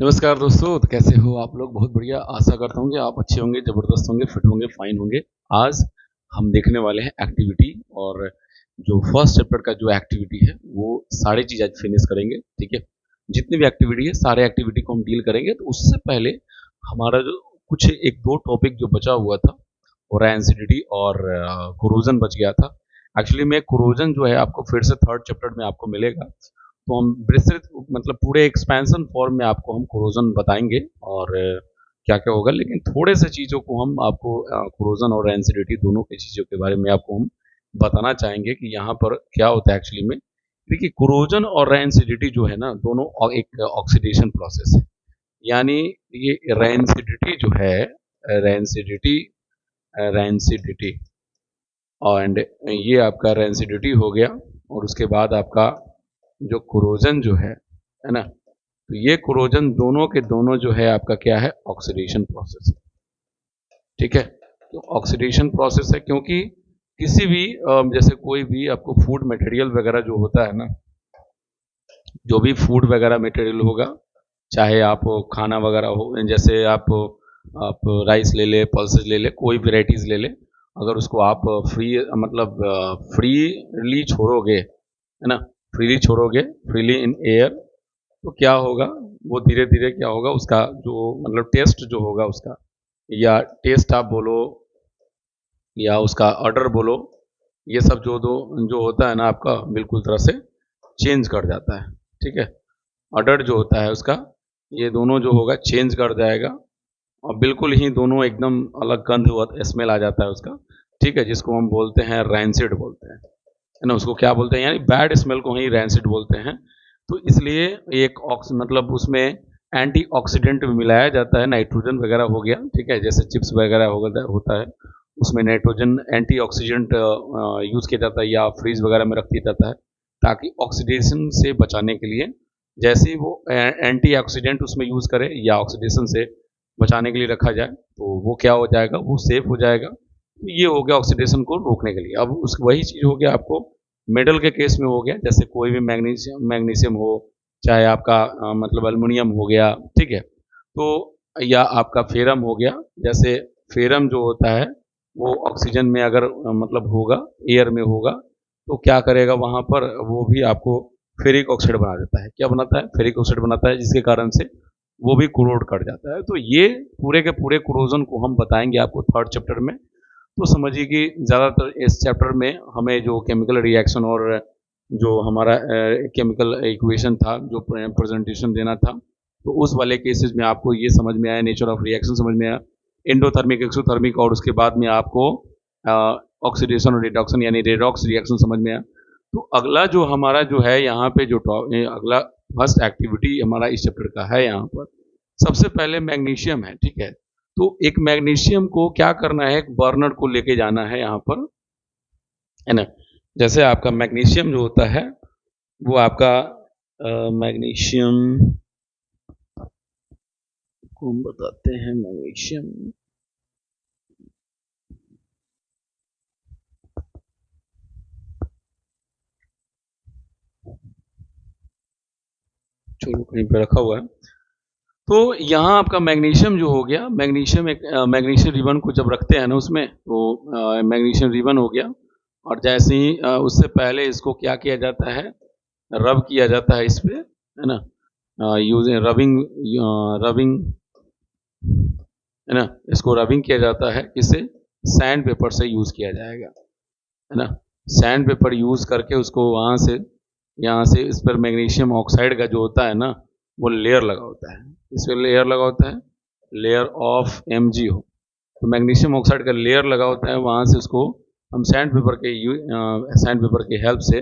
नमस्कार दोस्तों, तो कैसे हो आप लोग? बहुत बढ़िया। आशा करता हूँ कि आप अच्छे होंगे, ज़बरदस्त होंगे, फिट होंगे, फाइन होंगे। आज हम देखने वाले हैं एक्टिविटी, और जो फर्स्ट चैप्टर का जो एक्टिविटी है वो सारी चीज़ आज फिनिश करेंगे। ठीक है, जितनी भी एक्टिविटी है सारे एक्टिविटी को हम डील करेंगे। तो उससे पहले हमारा जो कुछ एक दो टॉपिक जो बचा हुआ था वो रहा एसिडिटी और कोरोजन बच गया था। एक्चुअली में कोरोजन जो है आपको फिर से थर्ड चैप्टर में आपको मिलेगा, तो हम विस्तृत मतलब पूरे एक्सपेंशन फॉर्म में आपको हम कोरोजन बताएंगे और क्या क्या होगा। लेकिन थोड़े से चीज़ों को हम आपको कोरोजन और एसिडिटी दोनों की चीज़ों के बारे में आपको हम बताना चाहेंगे कि यहाँ पर क्या होता है एक्चुअली में। देखिए, कोरोजन और एसिडिटी जो है ना, दोनों एक ऑक्सीडेशन प्रोसेस है। यानी ये रेंसिडिटी जो है, रेंसिडिटी रेंसिडिटी एंड ये आपका रेंसिडिटी हो गया, और उसके बाद आपका जो कोरोजन जो है ना, तो ये कोरोजन दोनों के दोनों जो है आपका क्या है, ऑक्सीडेशन प्रोसेस है। ठीक है, तो ऑक्सीडेशन प्रोसेस है क्योंकि किसी भी जैसे कोई भी आपको फूड मटेरियल वगैरह जो होता है ना, जो भी फूड वगैरह मटेरियल होगा, चाहे आप खाना वगैरह हो, जैसे आप राइस ले ले, पल्सेस ले ले, कोई वेराइटीज़ ले ले, अगर उसको आप फ्री मतलब फ्रीली छोड़ोगे, है ना, फ्रीली छोड़ोगे, फ्रीली इन एयर, तो क्या होगा, वो धीरे धीरे क्या होगा, उसका जो मतलब टेस्ट जो होगा उसका, या टेस्ट आप बोलो या उसका ऑर्डर बोलो, ये सब जो होता है ना आपका, बिल्कुल तरह से चेंज कर जाता है। ठीक है, ऑर्डर जो होता है उसका, ये दोनों जो होगा चेंज कर जाएगा, और बिल्कुल ही दोनों एकदम अलग गंध स्मेल आ जाता है उसका। ठीक है, जिसको हम बोलते हैं रैंसिड बोलते हैं, है ना, उसको क्या बोलते हैं, यानी बैड स्मेल को ही रैंसिड बोलते हैं। तो इसलिए एक मतलब उसमें एंटीऑक्सीडेंट भी मिलाया जाता है, नाइट्रोजन वगैरह हो गया। ठीक है, जैसे चिप्स वगैरह होता है, उसमें नाइट्रोजन एंटीऑक्सीडेंट यूज़ किया जाता है या फ्रीज वगैरह में रख दिया जाता है, ताकि ऑक्सीडेशन से बचाने के लिए। जैसे ही वो एंटीऑक्सीडेंट उसमें यूज़ करे या ऑक्सीडेशन से बचाने के लिए रखा जाए, तो वो क्या हो जाएगा, वो सेफ हो जाएगा। तो ये हो गया ऑक्सीडेशन को रोकने के लिए। अब उस वही चीज़ हो गया आपको मेटल के केस में हो गया, जैसे कोई भी मैग्नीशियम हो, चाहे आपका मतलब एल्युमिनियम हो गया। ठीक है, तो या आपका फेरम हो गया। जैसे फेरम जो होता है वो ऑक्सीजन में अगर मतलब होगा, एयर में होगा, तो क्या करेगा वहाँ पर, वो भी आपको फेरिक ऑक्साइड बना देता है। क्या बनाता है, फेरिक ऑक्साइड बनाता है, जिसके कारण से वो भी कोरोड कर जाता है। तो ये पूरे के पूरे कोरोजन को हम बताएंगे आपको थर्ड चैप्टर में। तो समझिए कि ज़्यादातर इस चैप्टर में हमें जो केमिकल रिएक्शन और जो हमारा केमिकल इक्वेशन था, जो प्रेजेंटेशन देना था, तो उस वाले केसेस में आपको ये समझ में आया, नेचर ऑफ रिएक्शन समझ में आया, एंडोथर्मिक, एक्सोथर्मिक, और उसके बाद में आपको ऑक्सीडेशन और रिडक्शन यानी रेडॉक्स रिएक्शन समझ में आया। तो अगला जो हमारा जो है यहाँ पे जो अगला फर्स्ट एक्टिविटी हमारा इस चैप्टर का है, यहाँ पर सबसे पहले मैग्नीशियम है। ठीक है, तो एक मैग्नीशियम को क्या करना है, एक बर्नर को लेके जाना है यहाँ पर, है ना। जैसे आपका मैग्नीशियम जो होता है वो आपका मैग्नीशियम को हम बताते हैं, मैग्नीशियम चलो कहीं पे रखा हुआ है। तो यहाँ आपका मैग्नीशियम जो हो गया, मैग्नीशियम एक मैग्नीशियम रिबन को जब रखते हैं ना उसमें, तो मैग्नीशियम रिबन हो गया। और जैसे ही उससे पहले इसको क्या किया जाता है, रब किया जाता है इस पे, है ना, यूजिंग रबिंग, रबिंग, है ना, इसको रबिंग किया जाता है, किससे, सैंड पेपर से यूज़ किया जाएगा, है ना। सैंड पेपर यूज़ करके उसको वहाँ से, यहाँ से इस पर मैग्नीशियम ऑक्साइड का जो होता है ना, वो लेयर लगा होता है। इस पर लेयर लगा होता है, लेयर ऑफ MgO। तो मैग्नीशियम ऑक्साइड का लेयर लगा होता है, वहाँ से उसको हम सैंड पेपर के हेल्प से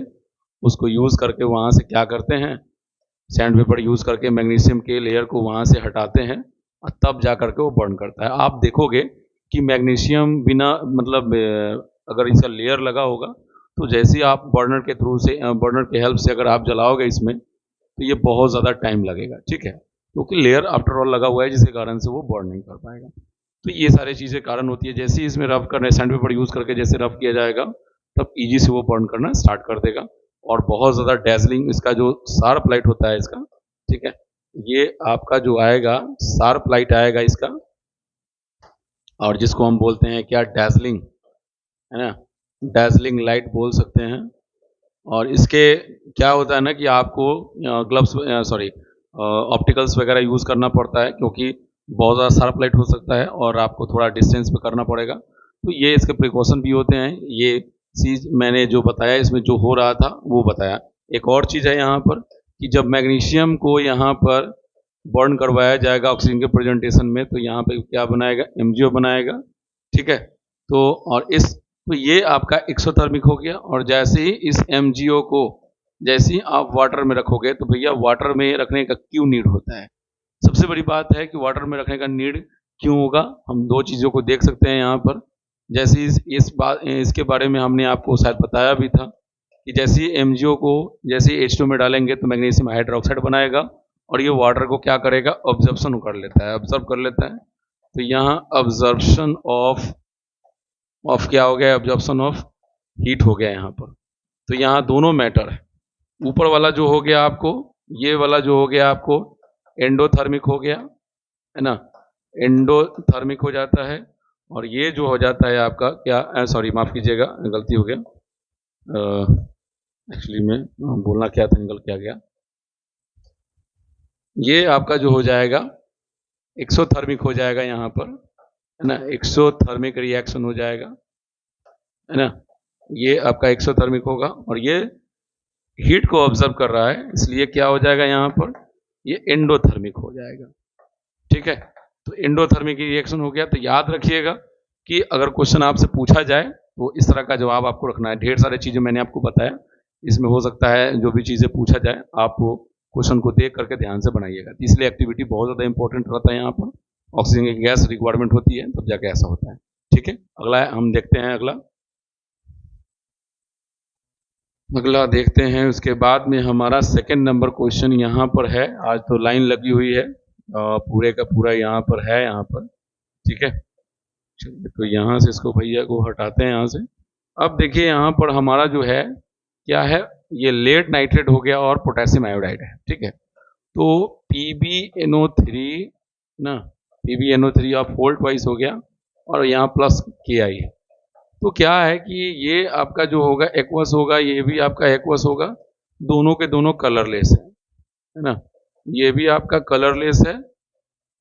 उसको यूज़ करके वहाँ से क्या करते हैं, सैंड पेपर यूज़ करके मैग्नीशियम के लेयर को वहाँ से हटाते हैं, और तब जा करके वो बर्न करता है। आप देखोगे कि मैग्नीशियम बिना मतलब अगर इसका लेयर लगा होगा, तो जैसे ही आप बर्नर के थ्रू से, बर्नर के हेल्प से अगर आप जलाओगे इसमें, तो ये बहुत ज़्यादा टाइम लगेगा। ठीक है, क्योंकि लेयर आफ्टर ऑल लगा हुआ है, जिसके कारण से वो बर्न नहीं कर पाएगा। तो ये सारी चीज़ें कारण होती है। जैसे ही इसमें रब करने, सैंड पेपर यूज़ करके जैसे रब किया जाएगा, तब ईजी से वो बर्न करना स्टार्ट कर देगा, और बहुत ज़्यादा डैजलिंग इसका जो शार्प लाइट होता है इसका, ठीक है, ये आपका जो आएगा शार्प लाइट आएगा इसका, और जिसको हम बोलते हैं क्या, डैजलिंग, है ना, डैजलिंग लाइट बोल सकते हैं। और इसके क्या होता है ना कि आपको ग्लव्स, सॉरी, ऑप्टिकल्स वगैरह यूज़ करना पड़ता है, क्योंकि बहुत ज़्यादा शार्प लाइट हो सकता है और आपको थोड़ा डिस्टेंस पे करना पड़ेगा। तो ये इसके प्रिकॉशन भी होते हैं। ये चीज़ मैंने जो बताया, इसमें जो हो रहा था वो बताया। एक और चीज़ है यहाँ पर कि जब मैग्नीशियम को यहाँ पर बर्न करवाया जाएगा ऑक्सीजन के प्रेजेंटेशन में, तो यहाँ पे क्या बनाएगा, एमजीओ बनाएगा। ठीक है, तो और इस, तो ये आपका एक्सोथर्मिक हो गया। और जैसे ही इस एमजीओ को जैसे ही आप वाटर में रखोगे, तो भैया वाटर में रखने का क्यों नीड होता है? सबसे बड़ी बात है कि वाटर में रखने का नीड क्यों होगा, हम दो चीज़ों को देख सकते हैं यहाँ पर। जैसे इस बात, इसके बारे में हमने आपको शायद बताया भी था कि जैसे ही एमजीओ को जैसे ही H2 में डालेंगे तो मैग्नीशियम हाइड्रोक्साइड बनाएगा, और ये वाटर को क्या करेगा, ऑब्जर्प्शन कर लेता है, ऑब्जर्व कर लेता है। तो यहाँ ऑब्जर्प्शन ऑफ क्या हो गया, ऑब्जर्प्शन ऑफ हीट हो गया यहाँ पर। तो यहाँ दोनों मैटर है। ऊपर वाला जो हो गया आपको, ये वाला जो हो गया आपको एंडोथर्मिक हो गया, है ना, एंडोथर्मिक हो जाता है। और ये जो हो जाता है आपका क्या, सॉरी माफ़ कीजिएगा, गलती हो गया, एक्चुअली में बोलना क्या था, निकल क्या गया। ये आपका जो हो जाएगा एक्सोथर्मिक हो जाएगा यहाँ पर, है ना, एक्सोथर्मिक रिएक्शन हो जाएगा, है ना। ये आपका एक्सोथर्मिक होगा और ये हीट को ऑब्जर्व कर रहा है, इसलिए क्या हो जाएगा यहाँ पर, ये एंडोथर्मिक हो जाएगा। ठीक है, तो एंडोथर्मिक रिएक्शन हो गया। तो याद रखिएगा कि अगर क्वेश्चन आपसे पूछा जाए तो इस तरह का जवाब आपको रखना है। ढेर सारी चीज़ें मैंने आपको बताया, इसमें हो सकता है जो भी चीज़ें पूछा जाए आप वो क्वेश्चन को देख करके ध्यान से बनाइएगा। तीसरी एक्टिविटी बहुत ज़्यादा इंपॉर्टेंट रहता है, यहाँ पर ऑक्सीजन की गैस रिक्वायरमेंट होती है, तब जाके ऐसा होता है। ठीक है, अगला हम देखते हैं, अगला देखते हैं। उसके बाद में हमारा सेकंड नंबर क्वेश्चन यहाँ पर है। आज तो लाइन लगी हुई है, पूरे का पूरा यहाँ पर है, यहाँ पर। ठीक है, चलिए तो यहाँ से इसको भैया को हटाते हैं यहाँ से। अब देखिए यहाँ पर हमारा जो है क्या है, ये लेड नाइट्रेट हो गया और पोटेशियम आयोडाइड है। ठीक है, तो PbNO3 ना, PbNO3 ऑफ वोल्ट वाइज हो गया और यहाँ प्लस KI है। तो क्या है कि ये आपका जो होगा एक्वस होगा, ये भी आपका एक्वस होगा, दोनों के दोनों कलरलेस है ना। ये भी आपका कलरलेस है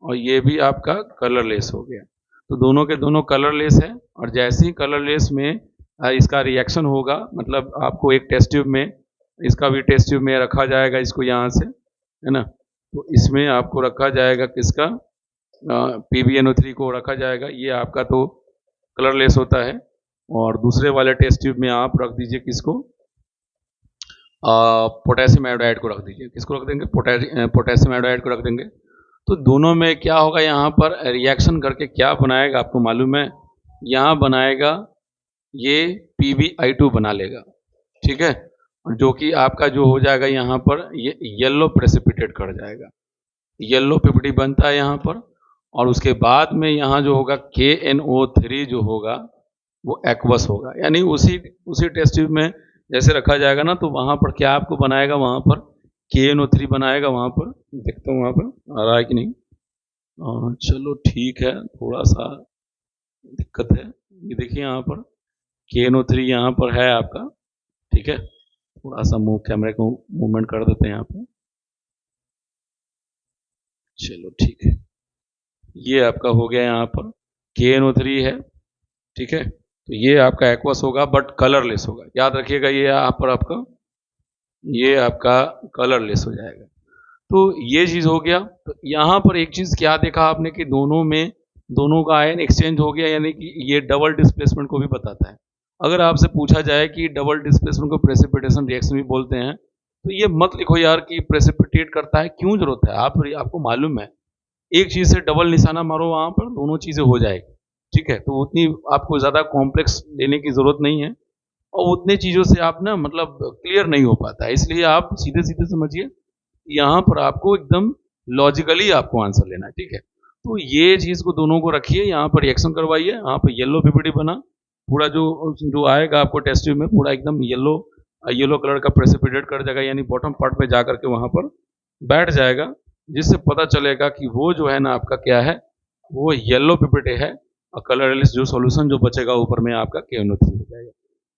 और ये भी आपका कलरलेस हो गया। तो दोनों के दोनों कलरलेस है, और जैसे ही कलरलेस में इसका रिएक्शन होगा, मतलब आपको एक टेस्ट ट्यूब में, इसका भी टेस्ट ट्यूब में रखा जाएगा, इसको यहाँ से, है ना। तो इसमें आपको रखा जाएगा किसका, PbNO3 को रखा जाएगा। ये आपका तो कलरलेस होता है। और दूसरे वाले टेस्ट ट्यूब में आप रख दीजिए किसको, पोटेशियम आयोडाइड को रख दीजिए। किसको रख देंगे, पोटेशियम आयोडाइड को रख देंगे। तो दोनों में क्या होगा, यहाँ पर रिएक्शन करके क्या बनाएगा आपको मालूम है, यहाँ बनाएगा ये PbI2 बना लेगा। ठीक है, जो कि आपका जो हो जाएगा यहाँ पर, ये येलो प्रेसिपिटेट कर जाएगा, येलो PPT बनता है यहाँ पर। और उसके बाद में यहाँ जो होगा KNO3 जो होगा वो एक्वस होगा, यानी उसी उसी टेस्ट ट्यूब में जैसे रखा जाएगा ना, तो वहाँ पर क्या आपको बनाएगा, वहाँ पर KNO3 बनाएगा। वहाँ पर देखता हूँ वहाँ पर आ रहा है कि नहीं। चलो ठीक है, थोड़ा सा दिक्कत है। ये देखिए यहाँ पर KNO3 यहाँ पर है आपका। ठीक है, थोड़ा सा कैमरे को मूवमेंट कर देते हैं यहाँ पर। चलो ठीक है, ये आपका हो गया यहाँ पर KNO3 है। ठीक है, तो ये आपका एक्वस होगा बट कलरलेस होगा। याद रखिएगा, ये यहाँ पर आपका, ये आपका कलरलेस हो जाएगा। तो ये चीज़ हो गया। तो यहाँ पर एक चीज़ क्या देखा आपने कि दोनों में, दोनों का आयन एक्सचेंज हो गया, यानी कि ये डबल डिस्प्लेसमेंट को भी बताता है। अगर आपसे पूछा जाए कि डबल डिस्प्लेसमेंट को प्रेसिपिटेशन रिएक्शन भी बोलते हैं, तो ये मत लिखो यार कि प्रेसिपिटेट करता है, क्यों जरूरत है, आपको मालूम है एक चीज़ से डबल निशाना मारो, वहाँ पर दोनों चीज़ें हो जाएगी। ठीक है, तो उतनी आपको ज़्यादा कॉम्प्लेक्स लेने की ज़रूरत नहीं है, और उतने चीज़ों से आप ना मतलब क्लियर नहीं हो पाता है। इसलिए आप सीधे सीधे समझिए, यहाँ पर आपको एकदम लॉजिकली आपको आंसर लेना है। ठीक है, तो ये चीज़ को दोनों को रखिए, यहाँ पर रिएक्शन करवाइए। यहाँ पर येलो PPT बना, पूरा जो जो आएगा आपको टेस्ट ट्यूब में पूरा एकदम येलो येलो कलर का प्रेसिपिटेट कर जाएगा, यानी बॉटम पार्ट में जा करके वहाँ पर बैठ जाएगा। जिससे पता चलेगा कि वो जो है ना आपका क्या है, वो येलो पीपीटी है, और कलरलेस जो सॉल्यूशन जो बचेगा ऊपर में आपका KNO3 हो जाएगा।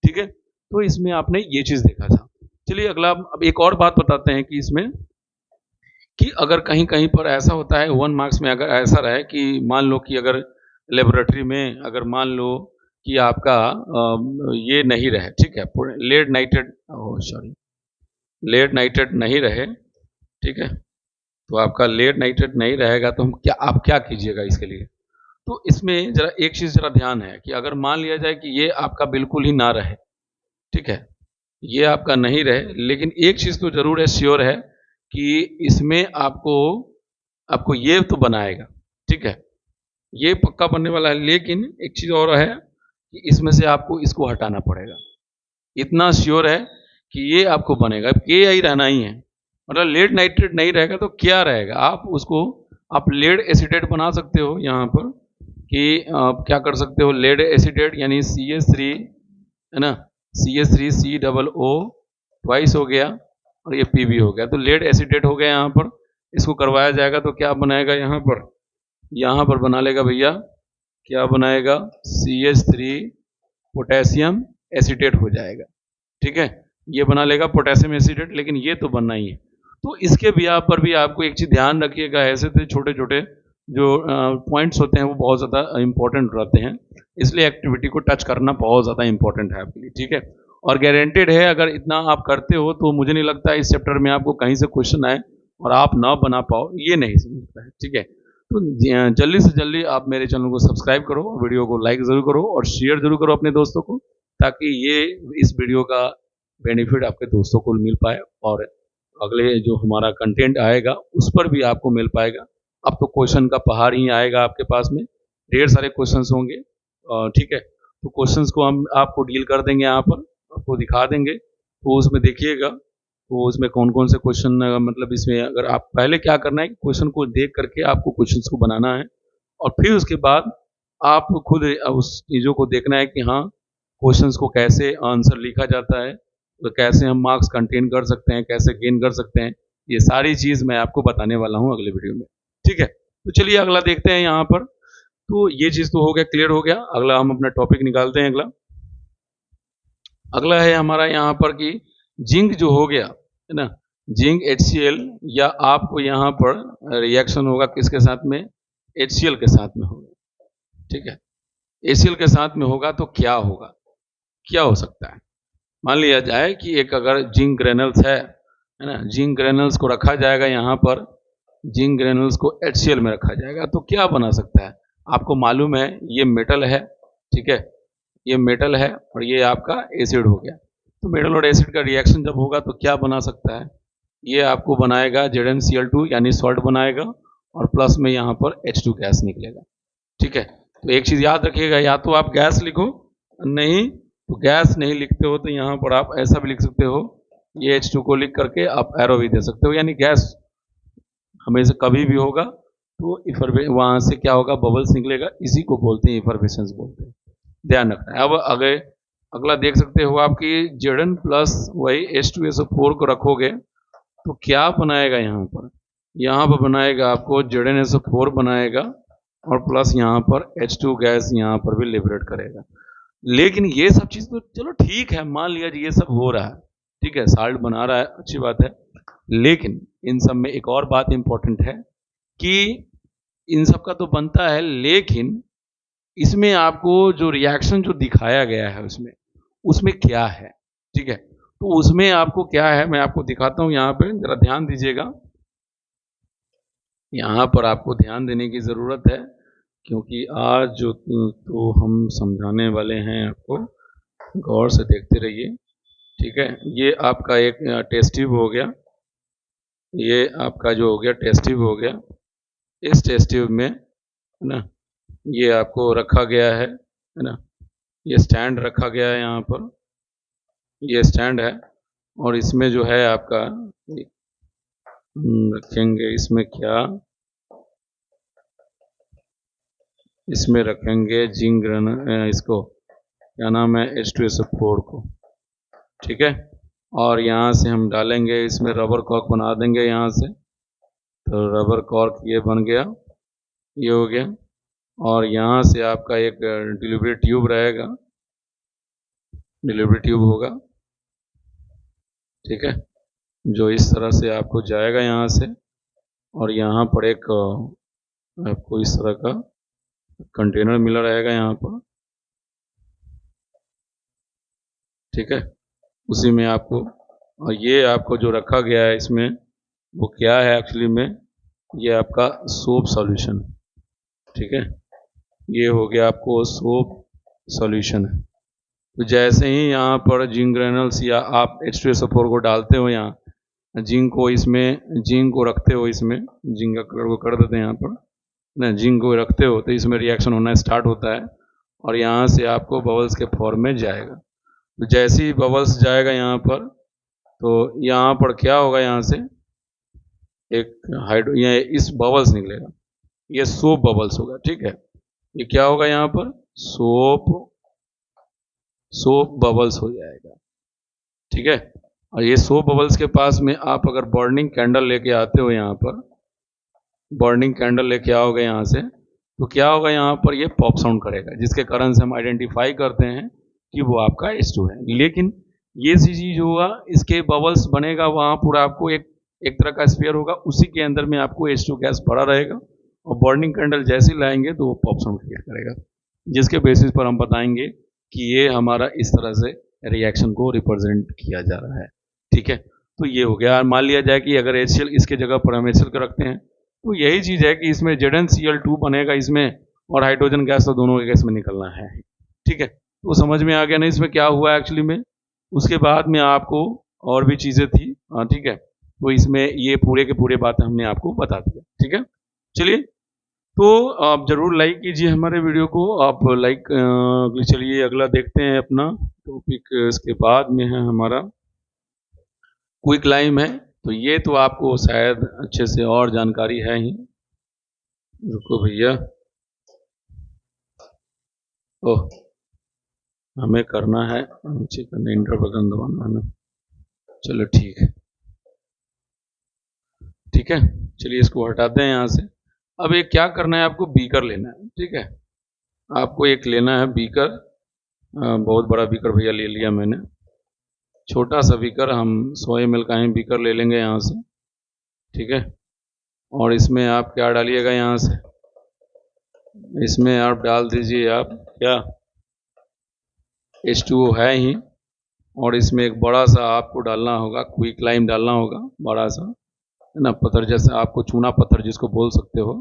ठीक है, तो इसमें आपने ये चीज देखा था। चलिए अगला, अब एक और बात बताते हैं कि इसमें कि अगर कहीं कहीं पर ऐसा होता है 1 मार्क्स में, अगर ऐसा रहे कि मान लो कि अगर लेबोरेटरी में अगर मान लो कि आपका ये नहीं रहे, ठीक है, lead nitrate, sorry, lead nitrate नहीं रहे, ठीक है, तो आपका लेड नाइट्रेट नहीं रहेगा तो हम क्या, आप क्या कीजिएगा इसके लिए। तो इसमें जरा एक चीज जरा ध्यान है कि अगर मान लिया जाए कि ये आपका बिल्कुल ही ना रहे, ठीक है, ये आपका नहीं रहे, लेकिन एक चीज तो जरूर है, श्योर है कि इसमें आपको आपको ये तो बनाएगा, ठीक है, ये पक्का बनने वाला है। लेकिन एक चीज और है कि इसमें से आपको इसको हटाना पड़ेगा, इतना श्योर है कि ये आपको बनेगा, के आई रहना ही है। मतलब लेड नाइट्रेट नहीं रहेगा तो क्या रहेगा, आप उसको आप लेड एसिडेट बना सकते हो यहाँ पर कि आप क्या कर सकते हो, लेड एसिडेट यानी CH3, है ना, CH3 COO ट्वाइस हो गया, और ये PB हो गया, तो लेड एसिडेट हो गया यहाँ पर। इसको करवाया जाएगा तो क्या बनाएगा यहाँ पर बना लेगा भैया, क्या बनाएगा, CH3 पोटेशियम एसिडेट हो जाएगा, ठीक है, ये बना लेगा पोटेशियम एसिडेट, लेकिन ये तो बनना ही है। तो इसके बिया पर भी आपको एक चीज ध्यान रखिएगा, ऐसे तो छोटे छोटे जो पॉइंट्स होते हैं वो बहुत ज़्यादा इंपॉर्टेंट रहते हैं, इसलिए एक्टिविटी को टच करना बहुत ज़्यादा इंपॉर्टेंट है आपके लिए, ठीक है। और गारंटेड है अगर इतना आप करते हो तो मुझे नहीं लगता इस चैप्टर में आपको कहीं से क्वेश्चन आए और आप ना बना पाओ, ये नहीं समझता है, ठीक है। तो जल्दी से जल्दी आप मेरे चैनल को सब्सक्राइब करो, वीडियो को लाइक ज़रूर करो और शेयर जरूर करो अपने दोस्तों को, ताकि ये इस वीडियो का बेनिफिट आपके दोस्तों को मिल पाए और अगले जो हमारा कंटेंट आएगा उस पर भी आपको मिल पाएगा। अब तो क्वेश्चन का पहाड़ ही आएगा आपके पास में, ढेर सारे क्वेश्चंस होंगे, ठीक है, तो क्वेश्चंस को हम आपको डील कर देंगे, यहाँ पर आपको दिखा देंगे, तो उसमें देखिएगा तो उसमें कौन कौन से क्वेश्चन, मतलब इसमें अगर आप पहले क्या करना है कि क्वेश्चन को देख करके आपको क्वेश्चंस को बनाना है, और फिर उसके बाद आप खुद उस चीज़ों को देखना है कि हाँ क्वेश्चंस को कैसे आंसर लिखा जाता है, तो कैसे हम मार्क्स कंटेन कर सकते हैं, कैसे गेन कर सकते हैं, ये सारी चीज़ मैं आपको बताने वाला हूँ अगले वीडियो में, ठीक है। तो चलिए अगला देखते हैं यहाँ पर। तो ये चीज़ तो हो गया, क्लियर हो गया। अगला हम अपना टॉपिक निकालते हैं। अगला है हमारा यहाँ पर कि जिंक जो हो गया है ना, जिंक HCl, या आपको यहाँ पर रिएक्शन होगा किसके साथ में, HCl के साथ में होगा, ठीक है। HCl के साथ में होगा तो क्या होगा, क्या हो सकता है, मान लिया जाए कि एक अगर जिंक ग्रेनल्स है ना, जिंक ग्रेनल्स को रखा जाएगा यहाँ पर, जिंक ग्रेनल्स को HCl में रखा जाएगा तो क्या बना सकता है। आपको मालूम है ये मेटल है, ठीक है, ये मेटल है और ये आपका एसिड हो गया, तो मेटल और एसिड का रिएक्शन जब होगा तो क्या बना सकता है, ये आपको बनाएगा ZnCl2 यानी सॉल्ट बनाएगा, और प्लस में यहाँ पर H2 गैस निकलेगा, ठीक है। तो एक चीज़ याद रखिएगा, या तो आप गैस लिखो, नहीं तो गैस नहीं लिखते हो तो यहाँ पर आप ऐसा भी लिख सकते हो, ये H2 को लिख करके आप एरो भी दे सकते हो, यानी गैस हमेशा कभी भी होगा तो वहाँ से क्या होगा, बबल्स निकलेगा, इसी को बोलते हैं इफर्वेशंस बोलते हैं, ध्यान रखना है। अब अगले अगला देख सकते हो आपकी Zn प्लस वही H2SO4 को रखोगे तो क्या बनाएगा, यहाँ पर बनाएगा आपको ZnSO4 बनाएगा, और प्लस यहाँ पर H2 गैस यहाँ पर भी लिबरेट करेगा। लेकिन ये सब चीज़ तो चलो ठीक है, मान लिया ये सब हो रहा है, ठीक है, साल्ट बना रहा है, अच्छी बात है, लेकिन इन सब में एक और बात इंपॉर्टेंट है कि इन सब का तो बनता है, लेकिन इसमें आपको जो रिएक्शन जो दिखाया गया है उसमें क्या है, ठीक है, तो उसमें आपको क्या है मैं आपको दिखाता हूँ, यहाँ पे जरा ध्यान दीजिएगा, यहाँ पर आपको ध्यान देने की ज़रूरत है क्योंकि आज जो तो हम समझाने वाले हैं आपको, गौर से देखते रहिए, ठीक है। ये आपका एक टेस्ट ट्यूब हो गया, ये आपका जो हो गया टेस्ट ट्यूब हो गया, इस टेस्ट ट्यूब में है ना ये आपको रखा गया है ना, ये स्टैंड रखा गया है, यहाँ पर ये स्टैंड है, और इसमें जो है आपका रखेंगे, इसमें क्या, इसमें रखेंगे जिंक इसको क्या नाम है H2SO4 को, ठीक है, और यहाँ से हम डालेंगे, इसमें रबर कॉक बना देंगे यहाँ से, तो रबर कॉर्क ये बन गया, ये हो गया। और यहाँ से आपका एक डिलीवरी ट्यूब रहेगा, डिलीवरी ट्यूब होगा, ठीक है, जो इस तरह से आपको जाएगा यहाँ से। और यहाँ पर एक आपको इस तरह का कंटेनर मिला रहेगा यहाँ पर, ठीक है। उसी में आपको, और ये आपको जो रखा गया है इसमें वो क्या है एक्चुअली में, ये आपका सोप सॉल्यूशन, ठीक है। ये हो गया आपको सोप सॉल्यूशन है। तो जैसे ही यहाँ पर जिंक ग्रेनुल्स या आप H2SO4 को डालते हो, यहाँ जिंक को, इसमें जिंक को रखते हो, इसमें जिंक का कलर को कर देते हैं यहाँ पर ना, जिंक को रखते हो तो इसमें रिएक्शन होना स्टार्ट होता है और यहाँ से आपको बबल्स के फॉर्म में जाएगा। तो जैसे ही बबल्स जाएगा यहाँ पर, तो यहाँ पर क्या होगा, यहाँ से एक हाइड्रो, ये इस बबल्स निकलेगा, ये सोप बबल्स होगा, ठीक है। ये क्या होगा यहाँ पर, सोप बबल्स हो जाएगा, ठीक है। और ये सोप बबल्स के पास में आप अगर बर्निंग कैंडल लेके आते हो, यहाँ पर बर्निंग कैंडल लेके आओगे यहाँ से, तो क्या होगा, यहाँ पर ये पॉप साउंड करेगा, जिसके कारण से हम आइडेंटिफाई करते हैं कि वो आपका H2 है। लेकिन ये चीज होगा, इसके बबल्स बनेगा, वहाँ पूरा आपको एक तरह का स्फीयर होगा, उसी के अंदर में आपको H2 गैस भरा रहेगा और बर्निंग कैंडल जैसे ही लाएंगे तो वो पॉप साउंड क्रिएट करेगा, जिसके बेसिस पर हम बताएंगे कि ये हमारा इस तरह से रिएक्शन को रिप्रेजेंट किया जा रहा है, ठीक है। तो ये हो गया। मान लिया जाए कि अगर HCl इसके जगह पर हम HCl को रखते हैं, तो यही चीज है कि इसमें ZnCl2 बनेगा इसमें, और हाइड्रोजन गैस तो दोनों के गैस में निकलना है, ठीक है। तो समझ में आ गया ना इसमें क्या हुआ एक्चुअली में। उसके बाद में आपको और भी चीजें थी, ठीक है। तो इसमें ये पूरे के पूरे बातें हमने आपको बता दिया, ठीक है। चलिए, तो आप जरूर लाइक कीजिए हमारे वीडियो को, आप लाइक। चलिए अगला देखते हैं अपना टॉपिक। इसके बाद में है हमारा क्विक लाइम है, तो ये तो आपको शायद अच्छे से और जानकारी है ही। रुको भैया, ओह हमें करना है नीचे करना, इंटर बटन दबाना है ना, चलो ठीक है, ठीक है। चलिए इसको हटाते हैं यहाँ से। अब ये क्या करना है, आपको बीकर लेना है, ठीक है। आपको एक लेना है बीकर, बहुत बड़ा बीकर भैया ले लिया मैंने, छोटा सा बीकर हम 100 ml का ही बीकर ले लेंगे यहाँ से, ठीक है। और इसमें आप क्या डालिएगा, यहाँ से इसमें आप डाल दीजिए आप क्या, H2O है ही, और इसमें एक बड़ा सा आपको डालना होगा, क्विक लाइम डालना होगा, बड़ा सा है ना, पत्थर जैसा, आपको चूना पत्थर जिसको बोल सकते हो,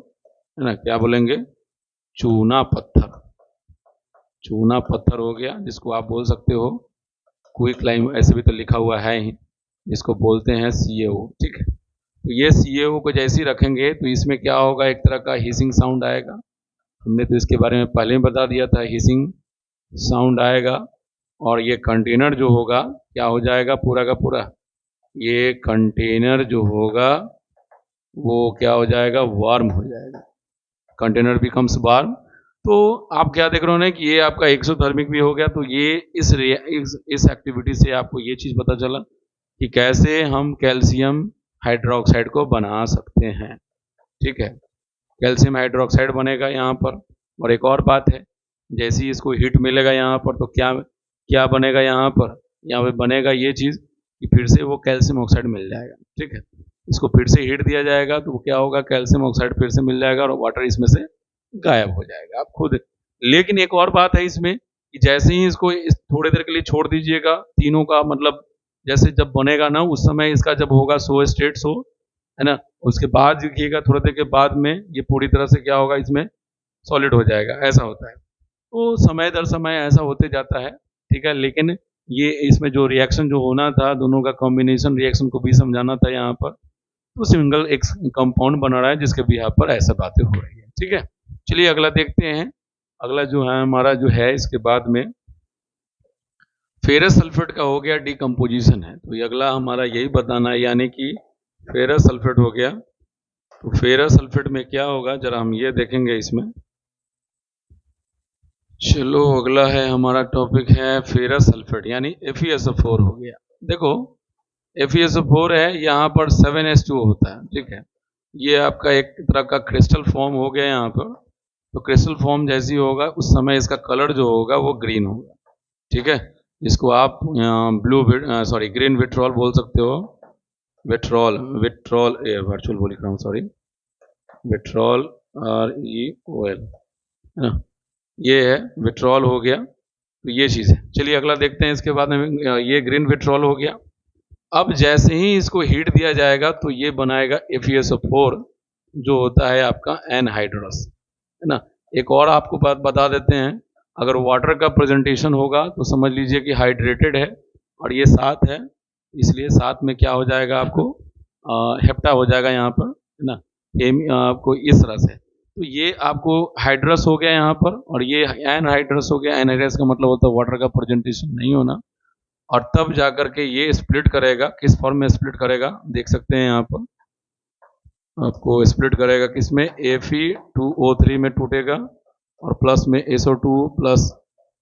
है ना, क्या बोलेंगे, चूना पत्थर, चूना पत्थर हो गया जिसको आप बोल सकते हो। क्विक लाइम ऐसे भी तो लिखा हुआ है ही, जिसको बोलते हैं CaO, ठीक है। तो ये CaO को जैसे ही रखेंगे तो इसमें क्या होगा, एक तरह का हिसिंग साउंड आएगा। हमने तो इसके बारे में पहले ही बता दिया था, हिसिंग साउंड आएगा। और ये कंटेनर जो होगा क्या हो जाएगा, पूरा का पूरा ये कंटेनर जो होगा वो क्या हो जाएगा, वार्म हो जाएगा, कंटेनर बिकम्स वार्म। तो आप क्या देख रहे हो ना कि ये आपका एक्सोथर्मिक भी हो गया। तो ये इस एक्टिविटी से आपको ये चीज पता चला कि कैसे हम कैल्शियम हाइड्रोक्साइड को बना सकते हैं, ठीक है। कैल्शियम हाइड्रोक्साइड बनेगा यहाँ पर। और एक और बात है, जैसे ही इसको हीट मिलेगा यहाँ पर, तो क्या क्या बनेगा यहाँ पर बनेगा ये चीज कि फिर से वो कैल्शियम ऑक्साइड मिल जाएगा, ठीक है। इसको फिर से हीट दिया जाएगा तो क्या होगा, कैल्शियम ऑक्साइड फिर से मिल जाएगा और वाटर इसमें से गायब हो जाएगा, आप खुद। लेकिन एक और बात है इसमें कि जैसे ही इसको थोड़ी देर के लिए छोड़ दीजिएगा, तीनों का मतलब जैसे जब बनेगा ना उस समय इसका जब होगा सो स्टेट सो, है ना, उसके बाद देखिएगा थोड़ी देर के बाद में ये पूरी तरह से क्या होगा, इसमें सॉलिड हो जाएगा, ऐसा होता है। तो समय दर समय ऐसा होते जाता है, ठीक है। लेकिन ये इसमें जो रिएक्शन जो होना था, दोनों का कॉम्बिनेशन रिएक्शन को भी समझाना था यहाँ पर, तो सिंगल एक कंपाउंड बना रहा है जिसके भी यहाँ पर ऐसा बातें हो रही है, ठीक है। चलिए अगला देखते हैं। अगला जो है हमारा जो है इसके बाद में फेरस सल्फेट का हो गया, डिकम्पोजिशन है। तो ये अगला हमारा यही बताना है, यानी कि फेरस सल्फेट हो गया। तो फेरस सल्फेट में क्या होगा जरा हम ये देखेंगे इसमें। चलो अगला है हमारा टॉपिक है फेरस सल्फेट यानी FeSO4 हो गया। देखो FeSO4 है, यहाँ पर 7H2O होता है, ठीक है। ये आपका एक तरह का क्रिस्टल फॉर्म हो गया यहाँ पर। तो क्रिस्टल फॉर्म जैसी होगा उस समय इसका कलर जो होगा वो ग्रीन होगा, ठीक है। इसको आप ब्लू सॉरी ग्रीन विट्रॉल बोल सकते हो। विट्रॉल, विट्रॉल वर्चुअल बोल रहा हूँ, सॉरी, विट्रॉल REOL, है ना। ये है विट्रॉल हो गया, तो ये चीज़ है। चलिए अगला देखते हैं। इसके बाद में ये ग्रीन विट्रॉल हो गया। अब जैसे ही इसको हीट दिया जाएगा तो ये बनाएगा FeSO4, जो होता है आपका एनहाइड्रस, है ना। एक और आपको बात बता देते हैं, अगर वाटर का प्रेजेंटेशन होगा तो समझ लीजिए कि हाइड्रेटेड है और ये 7 है, इसलिए 7 में क्या हो जाएगा आपको हेप्टा हो जाएगा यहाँ पर, है ना। आपको इस तरह से, तो ये आपको हाइड्रस हो गया यहाँ पर, और ये एनहाइड्रस हो गया। एनहाइड्रस का मतलब होता है वाटर का प्रेजेंटेशन नहीं होना, और तब जाकर के ये स्प्लिट करेगा। किस फॉर्म में स्प्लिट करेगा देख सकते हैं यहाँ पर, आपको स्प्लिट करेगा किसमें, Fe2O3 में टूटेगा, और प्लस में SO2 प्लस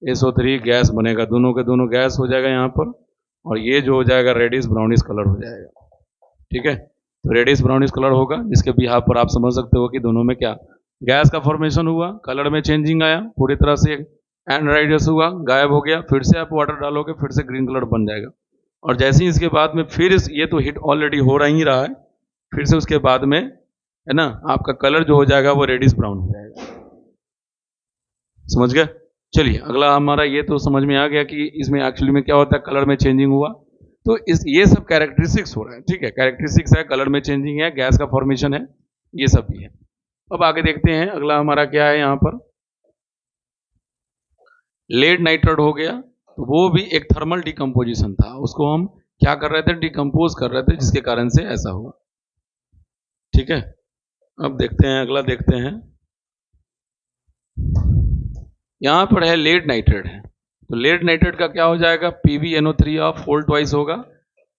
SO3 गैस बनेगा, दोनों के दोनों गैस हो जाएगा यहाँ पर, और ये जो हो जाएगा रेडिश ब्राउनिश कलर हो जाएगा, ठीक है। तो रेडिश ब्राउनिश कलर होगा, जिसके भी यहाँ पर आप समझ सकते हो कि दोनों में क्या गैस का फॉर्मेशन हुआ, कलर में चेंजिंग आया, पूरी तरह से एनहाइड्रस हुआ, गायब हो गया, फिर से आप वाटर डालोगे फिर से ग्रीन कलर बन जाएगा। और जैसे ही इसके बाद में फिर ये तो हिट ऑलरेडी हो रहा है, फिर से उसके बाद में, है ना, आपका कलर जो हो जाएगा वो रेडिश ब्राउन हो जाएगा। समझ गए। चलिए अगला हमारा, ये तो समझ में आ गया कि इसमें एक्चुअली में क्या होता है, कलर में चेंजिंग हुआ। तो ये सब कैरेक्टरिस्टिक्स हो रहा है, ठीक है, कैरेक्टरिस्टिक्स है, कलर में चेंजिंग है, गैस का फॉर्मेशन है, ये सब भी है। अब आगे देखते हैं अगला हमारा क्या है यहाँ पर, लेड नाइट्रेट हो गया। तो वो भी एक थर्मल डिकम्पोजिशन था, उसको हम क्या कर रहे थे, डिकम्पोज कर रहे थे, जिसके कारण से ऐसा हुआ, ठीक है। अब देखते हैं अगला, देखते हैं यहां पर है लेड नाइट्रेट है। तो लेड नाइट्रेट का क्या हो जाएगा, PbNO3 ऑफ फोल्ड ट्वाइस होगा,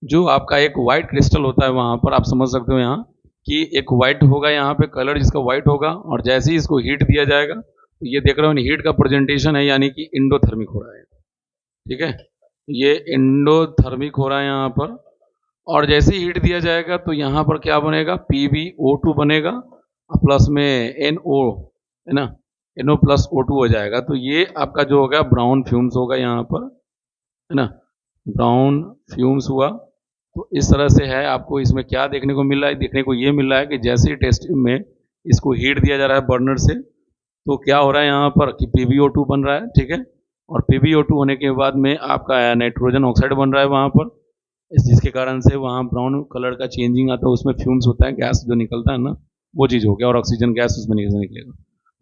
जो आपका एक व्हाइट क्रिस्टल होता है वहां पर, आप समझ सकते हो यहाँ कि एक व्हाइट होगा यहाँ पे कलर, जिसका व्हाइट होगा, और जैसे ही इसको हीट दिया जाएगा तो ये देख रहे हो हीट का प्रेजेंटेशन है, यानी कि इंडोथर्मिक हो रहा है, ठीक है, ये इंडोथर्मिक हो रहा है यहाँ पर। और जैसे ही हीट दिया जाएगा तो यहाँ पर क्या बनेगा, PbO2 बनेगा, प्लस में NO, है ना, NO प्लस O2 हो जाएगा। तो ये आपका जो होगा ब्राउन फ्यूम्स होगा यहाँ पर, है ना, ब्राउन फ्यूम्स हुआ। तो इस तरह से है। आपको इसमें क्या देखने को मिल रहा है, देखने को ये मिल रहा है कि जैसे ही टेस्ट में इसको हीट दिया जा रहा है बर्नर से, तो क्या हो रहा है यहाँ पर कि PbO2 बन रहा है, ठीक है। और PbO2 होने के बाद में आपका नाइट्रोजन ऑक्साइड बन रहा है वहाँ पर, जिसके कारण से वहाँ ब्राउन कलर का चेंजिंग आता है, उसमें फ्यूम्स होता है, गैस जो निकलता है ना, वो चीज़ हो गया, और ऑक्सीजन गैस उसमें निकलेगा।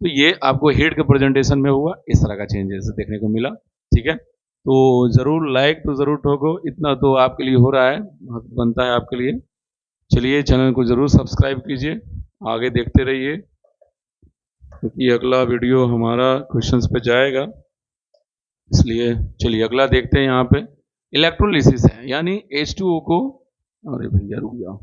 तो ये आपको हीट के प्रेजेंटेशन में हुआ, इस तरह का चेंजेस देखने को मिला, ठीक है। तो ज़रूर लाइक तो ज़रूर ठोको, इतना तो आपके लिए हो रहा है, बनता है आपके लिए। चलिए चैनल को ज़रूर सब्सक्राइब कीजिए, आगे देखते रहिए, क्योंकि अगला वीडियो हमारा क्वेश्चंस पे जाएगा, इसलिए चलिए अगला देखते हैं। यहाँ पे इलेक्ट्रोलिसिस है, यानी H2O को, अरे भैया रुक जाओ,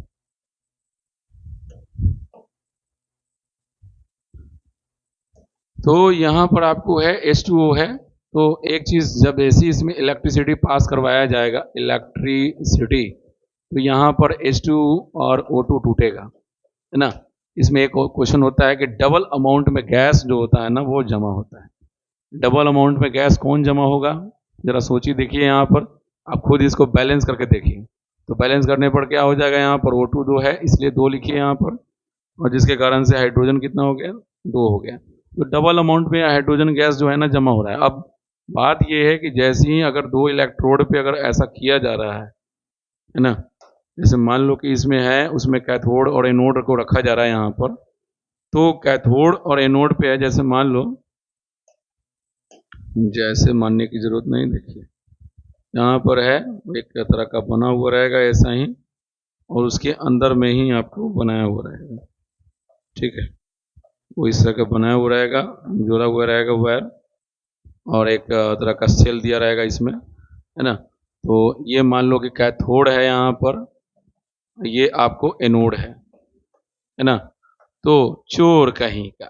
तो यहाँ पर आपको है H2O है। तो एक चीज, जब ऐसी इसमें इलेक्ट्रिसिटी पास करवाया जाएगा, इलेक्ट्रिसिटी, तो यहाँ पर H2 और O2 टूटेगा, है ना। इसमें एक क्वेश्चन होता है कि डबल अमाउंट में गैस जो होता है ना वो जमा होता है। डबल अमाउंट में गैस कौन जमा होगा, जरा सोचिए, देखिए यहाँ पर आप खुद इसको बैलेंस करके देखिए। तो बैलेंस करने पर क्या हो जाएगा, यहाँ पर O2 2 है, इसलिए 2 लिखिए यहाँ पर, और जिसके कारण से हाइड्रोजन कितना हो गया, 2 हो गया। तो डबल अमाउंट में हाइड्रोजन गैस जो है ना जमा हो रहा है। अब बात यह है कि जैसे ही अगर 2 इलेक्ट्रोड पे अगर ऐसा किया जा रहा है ना, जैसे मान लो कि इसमें है, उसमें कैथोड और एनोड को रखा जा रहा है यहाँ पर, तो कैथोड और एनोड पे है, जैसे मान लो, जैसे मानने की जरूरत नहीं, देखिए यहाँ पर है, एक तरह का बना हुआ रहेगा ऐसा ही, और उसके अंदर में ही आपको बनाया हुआ रहेगा, ठीक है, वो इस तरह का बनाया हुआ रहेगा, जोड़ा हुआ रहेगा वायर, और एक तरह का सेल दिया रहेगा इसमें, है ना। तो ये मान लो कि कैथोड है यहाँ पर, ये आपको एनोड है ना। तो चोर कहीं का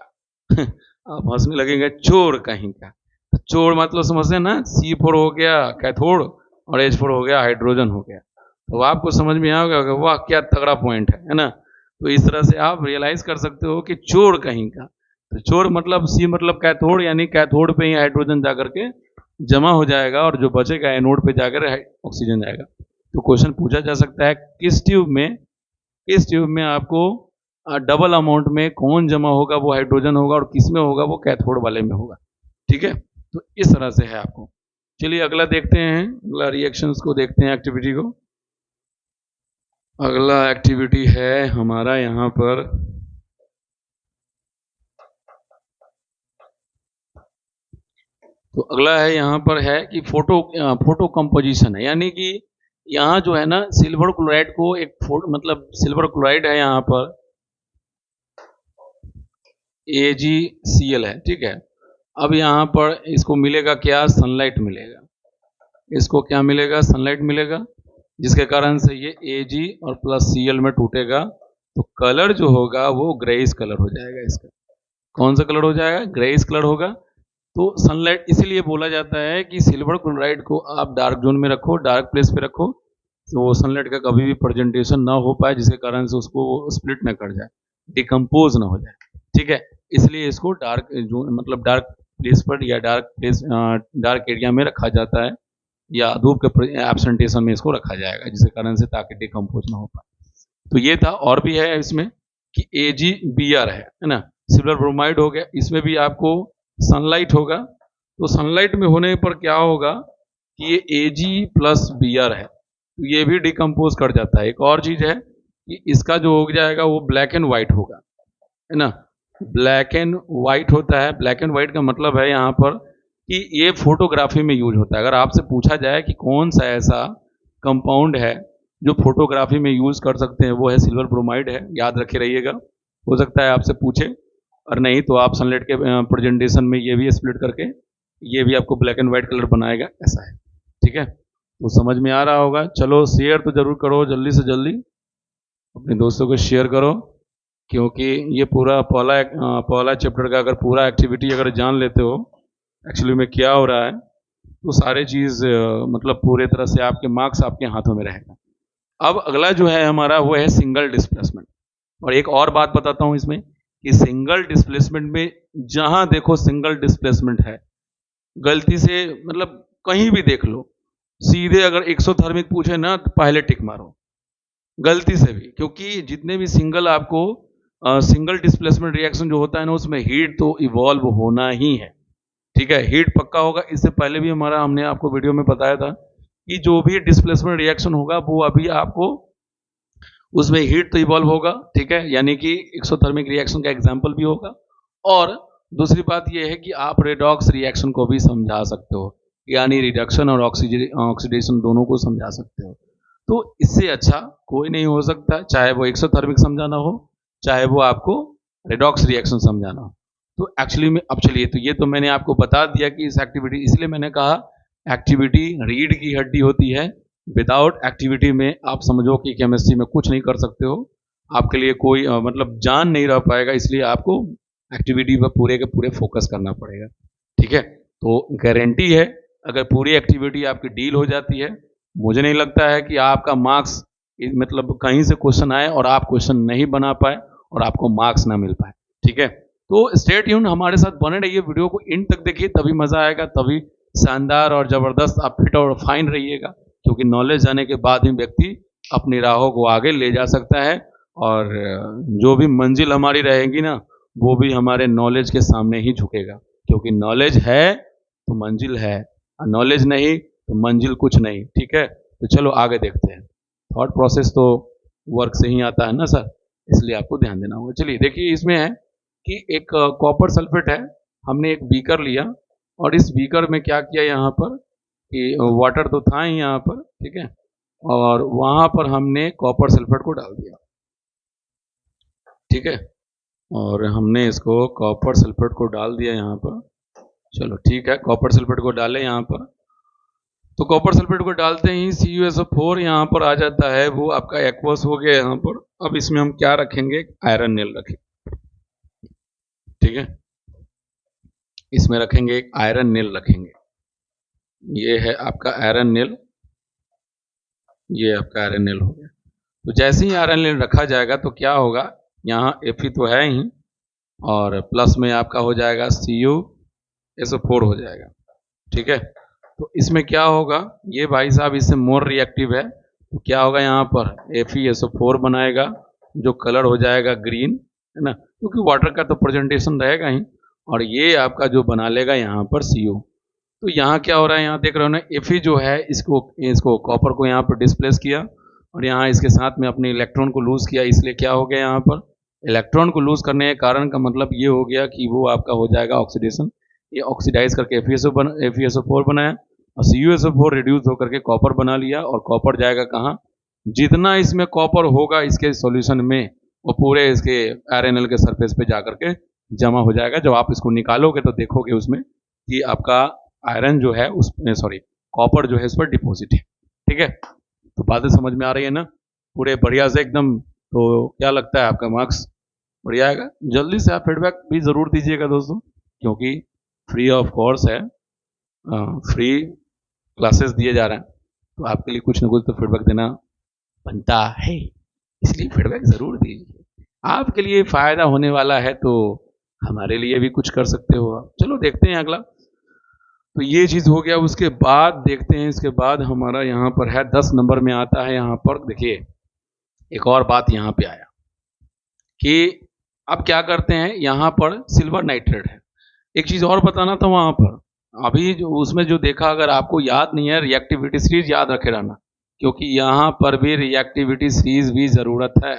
आप हंसने लगेंगे, चोर कहीं का, तो चोर मतलब समझते ना, C4 हो गया कैथोड, और H4 हो गया हाइड्रोजन हो गया। तो आपको समझ में आएगा, वाह क्या तगड़ा पॉइंट है ना। तो इस तरह से आप रियलाइज कर सकते हो कि चोर कहीं का, तो चोर मतलब सी मतलब कैथोड, यानी कैथोड पे ही हाइड्रोजन जाकर के जमा हो जाएगा और जो बचेगा एनोड पे जाकर ऑक्सीजन जाएगा। तो क्वेश्चन पूछा जा सकता है किस ट्यूब में आपको डबल अमाउंट में कौन जमा होगा, वो हाइड्रोजन होगा, और किस में होगा, वो कैथोड वाले में होगा। ठीक है, तो इस तरह से है आपको। चलिए अगला देखते हैं, अगला रिएक्शंस को देखते हैं, एक्टिविटी को। अगला एक्टिविटी है हमारा यहाँ पर तो अगला है यहाँ पर है कि फोटो कंपोजिशन है, यानी कि यहाँ जो है ना सिल्वर क्लोराइड को मतलब सिल्वर क्लोराइड है यहाँ पर AgCl है, ठीक है। अब यहाँ पर इसको मिलेगा क्या, सनलाइट मिलेगा, इसको क्या मिलेगा, सनलाइट मिलेगा, जिसके कारण से ये Ag और प्लस Cl में टूटेगा, तो कलर जो होगा वो ग्रेइश कलर हो जाएगा। इसका कौन सा कलर हो जाएगा, ग्रेइश कलर होगा। तो सनलाइट इसीलिए बोला जाता है कि सिल्वर क्लोराइड को आप डार्क जोन में रखो, डार्क प्लेस पे रखो, तो सनलाइट का कभी भी प्रेजेंटेशन ना हो पाए, जिसके कारण से उसको स्प्लिट ना कर जाए, डिकम्पोज ना हो जाए। ठीक है, इसलिए इसको डार्क जोन मतलब डार्क प्लेस पर या डार्क एरिया में रखा जाता है, या धूप के एब्सेंटेशन में इसको रखा जाएगा, जिसके कारण से ताकि डिकम्पोज ना हो पाए। तो ये था, और भी है इसमें कि AgBr है ना, सिल्वर ब्रोमाइड हो गया, इसमें भी आपको सनलाइट होगा, तो सनलाइट में होने पर क्या होगा कि ये Ag प्लस Br है, तो ये भी डिकम्पोज कर जाता है। एक और चीज है कि इसका जो हो जाएगा वो ब्लैक एंड व्हाइट होगा, है ना, ब्लैक एंड व्हाइट होता है। ब्लैक एंड व्हाइट का मतलब है यहाँ पर कि ये फोटोग्राफी में यूज होता है। अगर आपसे पूछा जाए कि कौन सा ऐसा कंपाउंड है जो फोटोग्राफी में यूज कर सकते हैं, वो है सिल्वर ब्रोमाइड है, याद रखे रहिएगा। हो सकता है आपसे पूछे, और नहीं तो आप सनलाइट के प्रेजेंटेशन में ये भी स्प्लिट करके ये भी आपको ब्लैक एंड व्हाइट कलर बनाएगा, ऐसा है। ठीक है, तो समझ में आ रहा होगा। चलो शेयर तो जरूर करो, जल्दी से जल्दी अपने दोस्तों को शेयर करो, क्योंकि ये पूरा पहला चैप्टर का अगर पूरा एक्टिविटी अगर जान लेते हो एक्चुअली में क्या हो रहा है, तो सारे चीज़ मतलब पूरे तरह से आपके मार्क्स आपके हाथों में रहेगा। अब अगला जो है हमारा वो है सिंगल डिस्प्लेसमेंट। और एक और बात बताता हूं इसमें कि सिंगल डिस्प्लेसमेंट में जहां देखो सिंगल डिस्प्लेसमेंट है, गलती से मतलब कहीं भी देख लो, सीधे अगर एक्सोथर्मिक पूछे ना तो पहले टिक मारो, गलती से भी, क्योंकि जितने भी सिंगल डिस्प्लेसमेंट रिएक्शन जो होता है ना, उसमें हीट तो इवॉल्व होना ही है। ठीक है, हीट पक्का होगा। इससे पहले भी हमने आपको वीडियो में बताया था कि जो भी डिस्प्लेसमेंट रिएक्शन होगा वो अभी आपको उसमें हीट तो इवॉल्व होगा, ठीक है, यानी कि एक्सोथर्मिक रिएक्शन का एग्जाम्पल भी होगा। और दूसरी बात यह है कि आप रेडॉक्स रिएक्शन को भी समझा सकते हो, यानी रिडक्शन और ऑक्सीडेशन दोनों को समझा सकते हो। तो इससे अच्छा कोई नहीं हो सकता, चाहे वो एक्सोथर्मिक समझाना हो, चाहे वो आपको रेडॉक्स रिएक्शन समझाना हो। तो एक्चुअली में अब चलिए, तो ये तो मैंने आपको बता दिया कि इस एक्टिविटी, इसलिए मैंने कहा एक्टिविटी रीढ़ की हड्डी होती है। विदाउट एक्टिविटी में आप समझो कि केमिस्ट्री में कुछ नहीं कर सकते हो, आपके लिए कोई मतलब जान नहीं रह पाएगा, इसलिए आपको एक्टिविटी पर पूरे के पूरे फोकस करना पड़ेगा। ठीक है, तो गारंटी है अगर पूरी एक्टिविटी आपकी डील हो जाती है, मुझे नहीं लगता है कि आपका मार्क्स मतलब कहीं से क्वेश्चन आए और आप क्वेश्चन नहीं बना पाए और आपको मार्क्स ना मिल पाए। ठीक है, तो स्टे ट्यून, हमारे साथ बने रहिए, वीडियो को इन तक देखिए, तभी मजा आएगा, तभी शानदार और जबरदस्त आप फिट और फाइन रहिएगा, क्योंकि नॉलेज आने के बाद ही व्यक्ति अपनी राहों को आगे ले जा सकता है, और जो भी मंजिल हमारी रहेगी ना, वो भी हमारे नॉलेज के सामने ही झुकेगा, क्योंकि नॉलेज है तो मंजिल है, और नॉलेज नहीं तो मंजिल कुछ नहीं। ठीक है, तो चलो आगे देखते हैं। थॉट प्रोसेस तो वर्क से ही आता है ना सर, इसलिए आपको ध्यान देना होगा। चलिए देखिए, इसमें है कि एक कॉपर सल्फेट है, हमने एक बीकर लिया, और इस बीकर में क्या किया यहाँ पर कि वाटर तो था ही यहाँ पर, ठीक है, और वहाँ पर हमने कॉपर सल्फेट को डाल दिया। ठीक है, और हमने इसको कॉपर सल्फेट को डाल दिया यहाँ पर। चलो ठीक है, कॉपर सल्फेट को डाले यहाँ पर, तो कॉपर सल्फेट को डालते ही CuSO4 यहाँ पर आ जाता है, वो आपका एक्वस हो गया यहाँ पर। अब इसमें हम क्या रखेंगे, आयरन नेल रखेंगे। ठीक है, इसमें रखेंगे एक आयरन नेल रखेंगे, ये है आपका आयरन नेल, ये आपका आयरन नेल हो गया। तो जैसे ही आयरन रखा जाएगा तो क्या होगा, यहाँ Fe तो है ही, और प्लस में आपका हो जाएगा CuSO4 हो जाएगा। ठीक है, तो इसमें क्या होगा, ये भाई साहब इससे मोर रिएक्टिव है, तो क्या होगा यहाँ पर FeSO4 बनाएगा, जो कलर हो जाएगा ग्रीन, है ना, क्योंकि वाटर का तो प्रेजेंटेशन रहेगा ही, और ये आपका जो बना लेगा यहाँ पर Cu। तो यहाँ क्या हो रहा है, यहाँ देख रहे हो ना, Fe जो है इसको कॉपर को यहाँ पर डिस्प्लेस किया, और यहाँ इसके साथ में अपने इलेक्ट्रॉन को लूज किया, इसलिए क्या हो गया, यहाँ पर इलेक्ट्रॉन को लूज करने के कारण का मतलब ये हो गया कि वो आपका हो जाएगा ऑक्सीडेशन, ये ऑक्सीडाइज करके FeSO4 बनाया, और CuSO4 रिड्यूस होकर के कॉपर बना लिया, और कॉपर जाएगा कहाँ, जितना इसमें कॉपर होगा इसके सॉल्यूशन में, वो पूरे इसके RNL के सरफेस पे जाकर के जमा हो जाएगा। जब आप इसको निकालोगे तो देखोगे उसमें कि आपका आयरन जो है उसमें, सॉरी, कॉपर जो है उस पर डिपॉजिट है। ठीक है, तो बातें समझ में आ रही है ना, पूरे बढ़िया से एकदम। तो क्या लगता है आपका मार्क्स बढ़िया आएगा? जल्दी से आप फीडबैक भी ज़रूर दीजिएगा दोस्तों, क्योंकि फ्री ऑफ कोर्स है, फ्री क्लासेस दिए जा रहे हैं, तो आपके लिए कुछ ना कुछ तो फीडबैक देना बनता है, इसलिए फीडबैक ज़रूर दीजिए। आपके लिए फ़ायदा होने वाला है तो हमारे लिए भी कुछ कर सकते हो आप। चलो देखते हैं अगला। तो ये चीज़ हो गया, उसके बाद देखते हैं, इसके बाद हमारा यहाँ पर है 10 नंबर में आता है, यहाँ पर देखिए एक और बात यहाँ पे आया कि अब क्या करते हैं, यहाँ पर सिल्वर नाइट्रेट है। एक चीज़ और बताना था वहाँ पर, अभी जो उसमें जो देखा, अगर आपको याद नहीं है, रिएक्टिविटी सीरीज याद रखे रहना, क्योंकि यहाँ पर भी रिएक्टिविटी सीरीज भी ज़रूरत है।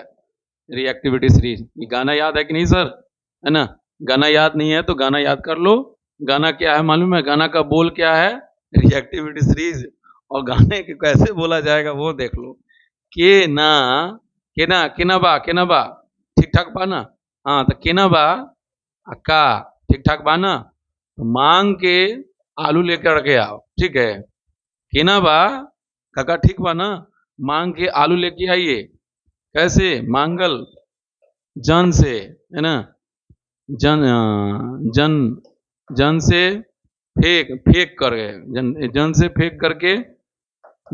रिएक्टिविटी सीरीज, ये गाना याद है कि नहीं सर, है ना? गाना याद नहीं है तो गाना याद कर लो। गाना क्या है मालूम है? गाना का बोल क्या है? Reactivity series. और गाने के कैसे बोला जाएगा वो देख लो। के ना के ना बा, ठीक ठाक बा ना? हाँ, तो के ना बा अक्का, ठीक ठाक बा ना? तो मांग के आलू लेकर के आओ, ठीक है? के ना बा काका, ठीक बा ना? मांग के आलू लेके आइए। कैसे? मांगल जन से, है ना? जन जन से फेंक कर गए, जन से फेंक करके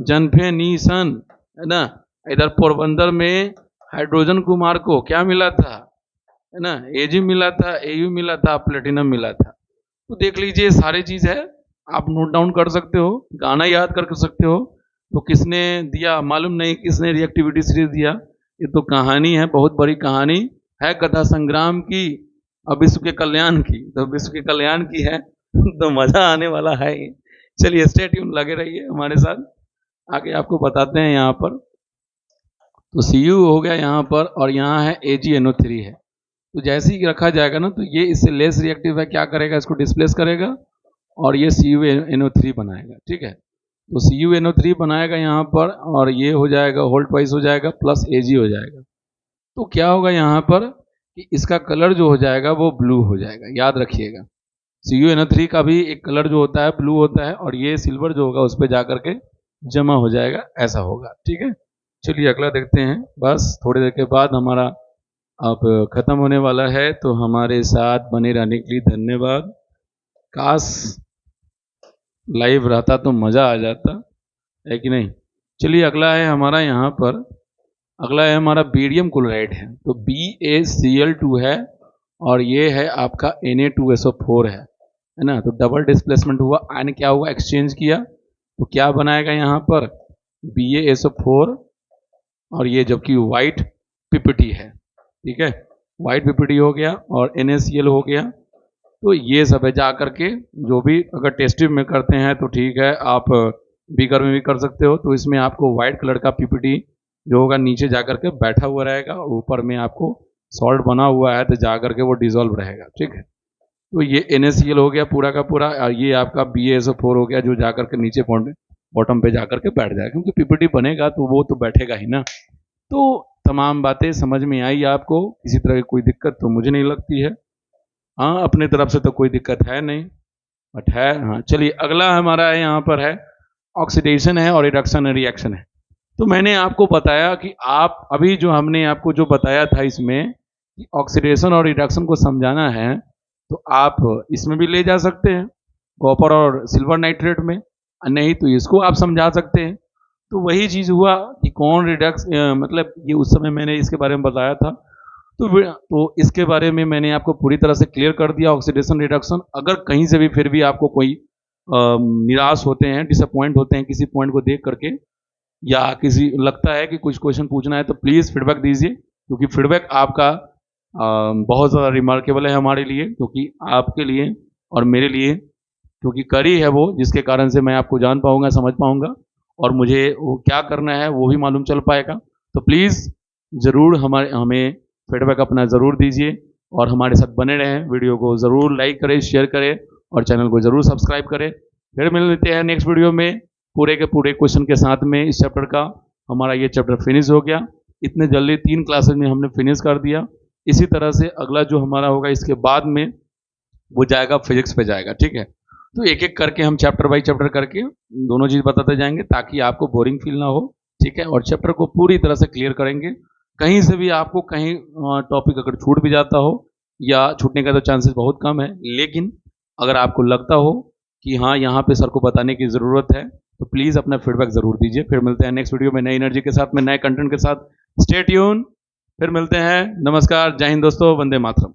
जनफे नीसन, है ना? इधर पोरबंदर में हाइड्रोजन कुमार को क्या मिला था, है ना? एजी मिला था, एयू मिला था, प्लेटिनम मिला था। तो देख लीजिए, सारी चीज है, आप नोट डाउन कर सकते हो, गाना याद कर सकते हो। तो किसने दिया मालूम नहीं, किसने रिएक्टिविटी सीरीज दिया, ये तो कहानी है, बहुत बड़ी कहानी है, कथा संग्राम की और विश्व के कल्याण की। तो विश्व के कल्याण की है तो मजा आने वाला है। चलिए स्टे ट्यून लगे रहिए हमारे साथ, आगे आपको बताते हैं। यहाँ पर तो Cu हो गया यहाँ पर, और यहाँ है AgNO3 है। तो जैसे ही रखा जाएगा ना, तो ये इससे लेस रिएक्टिव है, क्या करेगा, इसको डिस्प्लेस करेगा और ये CuNO3 बनाएगा। ठीक है, तो CuNO3 बनाएगा यहाँ पर, और ये हो जाएगा होल्ड वाइज हो जाएगा, प्लस Ag हो जाएगा। तो क्या होगा यहाँ पर कि इसका कलर जो हो जाएगा वो ब्लू हो जाएगा, याद रखिएगा। CuNO3 का भी एक कलर जो होता है ब्लू होता है, और ये सिल्वर जो होगा उस पर जा करके जमा हो जाएगा, ऐसा होगा। ठीक है, चलिए अगला देखते हैं। बस थोड़ी देर के बाद हमारा अब खत्म होने वाला है, तो हमारे साथ बने रहने के लिए धन्यवाद। काश लाइव रहता तो मज़ा आ जाता, है कि नहीं? चलिए अगला है हमारा यहाँ पर, अगला है हमारा बेरियम क्लोराइड है। तो BaCl2 है, और ये है आपका Na2SO4 है ना? तो डबल डिस्प्लेसमेंट हुआ, आयन क्या हुआ, एक्सचेंज किया, तो क्या बनाएगा यहाँ पर BaSO4, और ये जबकि वाइट PPT है, ठीक है, वाइट PPT हो गया, और NaCl हो गया। तो ये सब है, जा करके जो भी अगर टेस्ट ट्यूब में करते हैं तो ठीक है, आप बीकर में भी कर सकते हो। तो इसमें आपको वाइट कलर का PPT जो होगा नीचे जा करके बैठा हुआ रहेगा, और ऊपर में आपको सॉल्ट बना हुआ है, तो जा करके वो डिजोल्व रहेगा। ठीक है, तो ये NaCl हो गया पूरा का पूरा, और ये आपका BaSO4 हो गया, जो जा करके नीचे बॉटम पे जा करके बैठ जाएगा, क्योंकि PPT बनेगा तो वो तो बैठेगा ही ना। तो तमाम बातें समझ में आई आपको, किसी तरह की कोई दिक्कत तो मुझे नहीं लगती है। हाँ, अपने तरफ से तो कोई दिक्कत है नहीं, बट है। हाँ, चलिए अगला हमारा है, यहाँ पर है ऑक्सीडेशन है और रिडक्शन रिएक्शन है। तो मैंने आपको बताया कि आप अभी जो हमने आपको जो बताया था इसमें कि ऑक्सीडेशन और रिडक्शन को समझाना है, तो आप इसमें भी ले जा सकते हैं, कॉपर और सिल्वर नाइट्रेट में, नहीं तो इसको आप समझा सकते हैं। तो वही चीज़ हुआ कि कौन रिडक्स मतलब ये उस समय मैंने इसके बारे में बताया था। तो इसके बारे में मैंने आपको पूरी तरह से क्लियर कर दिया ऑक्सीडेशन रिडक्शन। अगर कहीं से भी फिर भी आपको कोई निराश होते हैं, डिसअपॉइंट होते हैं किसी पॉइंट को देख करके, या किसी लगता है कि कुछ क्वेश्चन पूछना है, तो प्लीज़ फीडबैक दीजिए, क्योंकि फीडबैक आपका बहुत ज़्यादा रिमार्केबल है हमारे लिए, क्योंकि आपके लिए और मेरे लिए, क्योंकि करी है वो जिसके कारण से मैं आपको जान पाऊंगा, समझ पाऊंगा, और मुझे वो क्या करना है वो भी मालूम चल पाएगा। तो प्लीज़ ज़रूर हमें फीडबैक अपना ज़रूर दीजिए और हमारे साथ बने रहें। वीडियो को ज़रूर लाइक करें, शेयर करें और चैनल को ज़रूर सब्सक्राइब करें। फिर मिल लेते हैं नेक्स्ट वीडियो में पूरे के पूरे क्वेश्चन के साथ में। इस चैप्टर का हमारा ये चैप्टर फिनिश हो गया। इतने जल्दी 3 क्लासेज में हमने फिनिश कर दिया। इसी तरह से अगला जो हमारा होगा इसके बाद में वो जाएगा फिजिक्स पे जाएगा, ठीक है। तो एक एक करके हम चैप्टर बाई चैप्टर करके दोनों चीज़ बताते जाएंगे ताकि आपको बोरिंग फील ना हो, ठीक है। और चैप्टर को पूरी तरह से क्लियर करेंगे। कहीं से भी आपको कहीं टॉपिक अगर छूट भी जाता हो, या छूटने का तो चांसेस बहुत कम है, लेकिन अगर आपको लगता हो कि हाँ यहाँ पे सर को बताने की ज़रूरत है, तो प्लीज़ अपना फीडबैक ज़रूर दीजिए। फिर मिलते हैं नेक्स्ट वीडियो में नई एनर्जी के साथ में, नए कंटेंट के साथ। Stay tune. फिर मिलते हैं। नमस्कार, जय हिंद दोस्तों, वंदे मातरम।